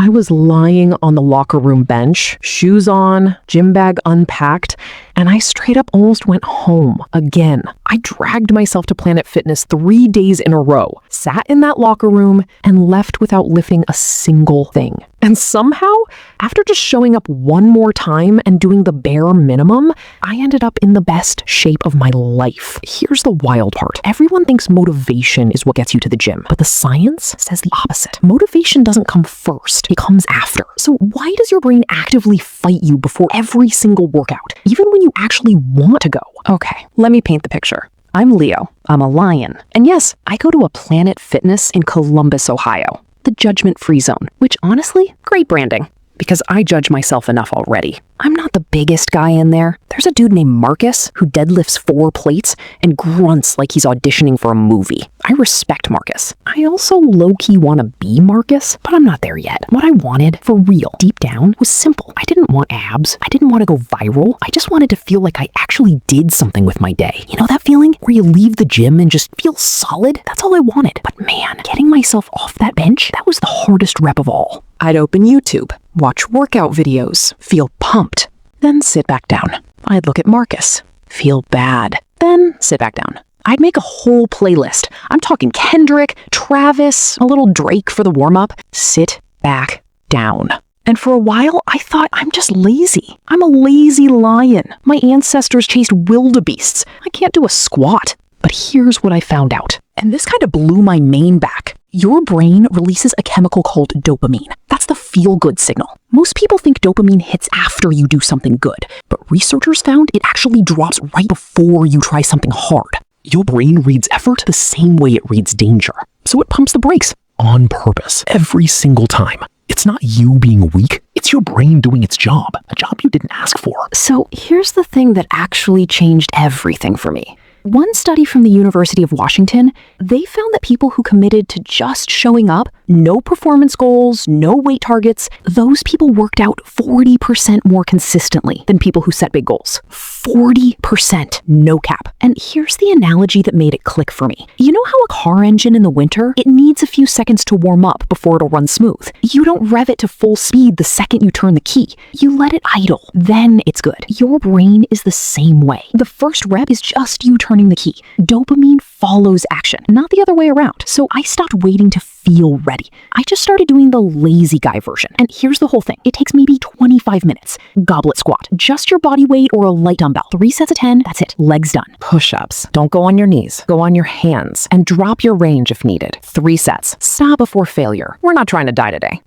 I was lying on the locker room bench, shoes on, gym bag unpacked, and I straight up almost went home again. I dragged myself to Planet Fitness 3 days in a row, sat in that locker room, and left without lifting a single thing. And somehow, after just showing up one more time and doing the bare minimum, I ended up in the best shape of my life. Here's the wild part. Everyone thinks motivation is what gets you to the gym, but the science says the opposite. Motivation doesn't come first, it comes after. So why does your brain actively fight you before every single workout, even when you actually want to go? Okay, let me paint the picture. I'm Leo. I'm a lion. And yes, I go to a Planet Fitness in Columbus, Ohio. The judgment-free zone, which honestly, great branding. Because I judge myself enough already. I'm not the biggest guy in there. There's a dude named Marcus who deadlifts 4 plates and grunts like he's auditioning for a movie. I respect Marcus. I also low-key want to be Marcus, but I'm not there yet. What I wanted, for real, deep down, was simple. I didn't want abs. I didn't want to go viral. I just wanted to feel like I actually did something with my day. You know that feeling? Where you leave the gym and just feel solid? That's all I wanted. But man, getting myself off that bench, that was the hardest rep of all. I'd open YouTube, watch workout videos, feel pumped, then sit back down. I'd look at Marcus, feel bad, then sit back down. I'd make a whole playlist. I'm talking Kendrick, Travis, a little Drake for the warm-up. Sit back down. And for a while, I thought I'm just lazy. I'm a lazy lion. My ancestors chased wildebeests. I can't do a squat. But here's what I found out. And this kind of blew my mane back. Your brain releases a chemical called dopamine. That's the feel-good signal. Most people think dopamine hits after you do something good, but researchers found it actually drops right before you try something hard. Your brain reads effort the same way it reads danger. So it pumps the brakes on purpose every single time. It's not you being weak, it's your brain doing its job, a job you didn't ask for. So here's the thing that actually changed everything for me. One study from the University of Washington, they found that people who committed to just showing up, no performance goals, no weight targets, those people worked out 40% more consistently than people who set big goals. 40%, no cap. And here's the analogy that made it click for me. You know how a car engine in the winter, it needs a few seconds to warm up before it'll run smooth. You don't rev it to full speed the second you turn the key. You let it idle, then it's good. Your brain is the same way. The first rep is just you turning the key. Dopamine follows action, not the other way around. So I stopped waiting to feel ready. I just started doing the lazy guy version. And here's the whole thing. It takes maybe 25 minutes. Goblet squat. Just your body weight or a light dumbbell. 3 sets of 10. That's it. Legs done. Push-ups. Don't go on your knees. Go on your hands. And drop your range if needed. 3 sets. Stop before failure. We're not trying to die today.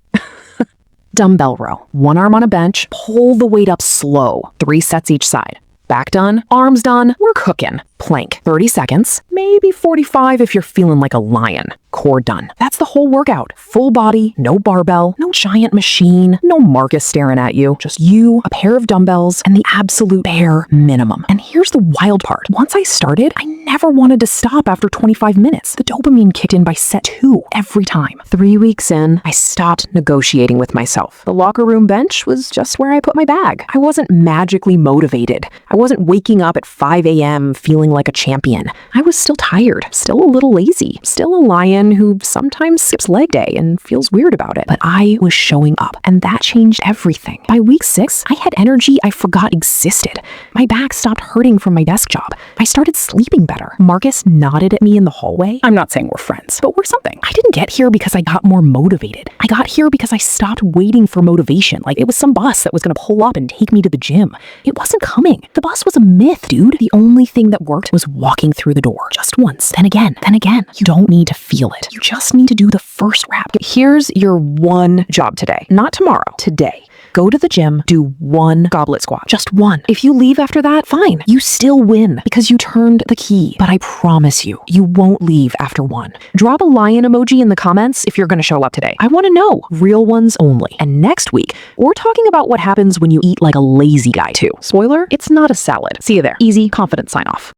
Dumbbell row. 1 arm on a bench. Pull the weight up slow. 3 sets each side. Back done, arms done, we're cooking. Plank, 30 seconds, maybe 45 if you're feeling like a lion. Core done. That's the whole workout. Full body, no barbell, no giant machine, no Marcus staring at you. Just you, a pair of dumbbells, and the absolute bare minimum. And here's the wild part. Once I started, I never wanted to stop after 25 minutes. The dopamine kicked in by set 2 every time. 3 weeks in, I stopped negotiating with myself. The locker room bench was just where I put my bag. I wasn't magically motivated. I wasn't waking up at 5 a.m. feeling like a champion. I was still tired, still a little lazy, still a lion who sometimes skips leg day and feels weird about it. But I was showing up, and that changed everything. By week 6, I had energy I forgot existed. My back stopped hurting from my desk job. I started sleeping better. Marcus nodded at me in the hallway. I'm not saying we're friends, but we're something. I didn't get here because I got more motivated. I got here because I stopped waiting for motivation, like it was some bus that was gonna pull up and take me to the gym. It wasn't coming. The bus was a myth, dude. The only thing that worked was walking through the door. Just once, then again, then again. You don't need to feel it. You just need to do the first rep. Here's your one job today. Not tomorrow, today. Go to the gym, do 1 goblet squat. Just 1. If you leave after that, fine. You still win because you turned the key. But I promise you, you won't leave after 1. Drop a lion emoji in the comments if you're gonna show up today. I wanna know. Real ones only. And next week, we're talking about what happens when you eat like a lazy guy too. Spoiler, it's not a salad. See you there. Easy, confident sign off.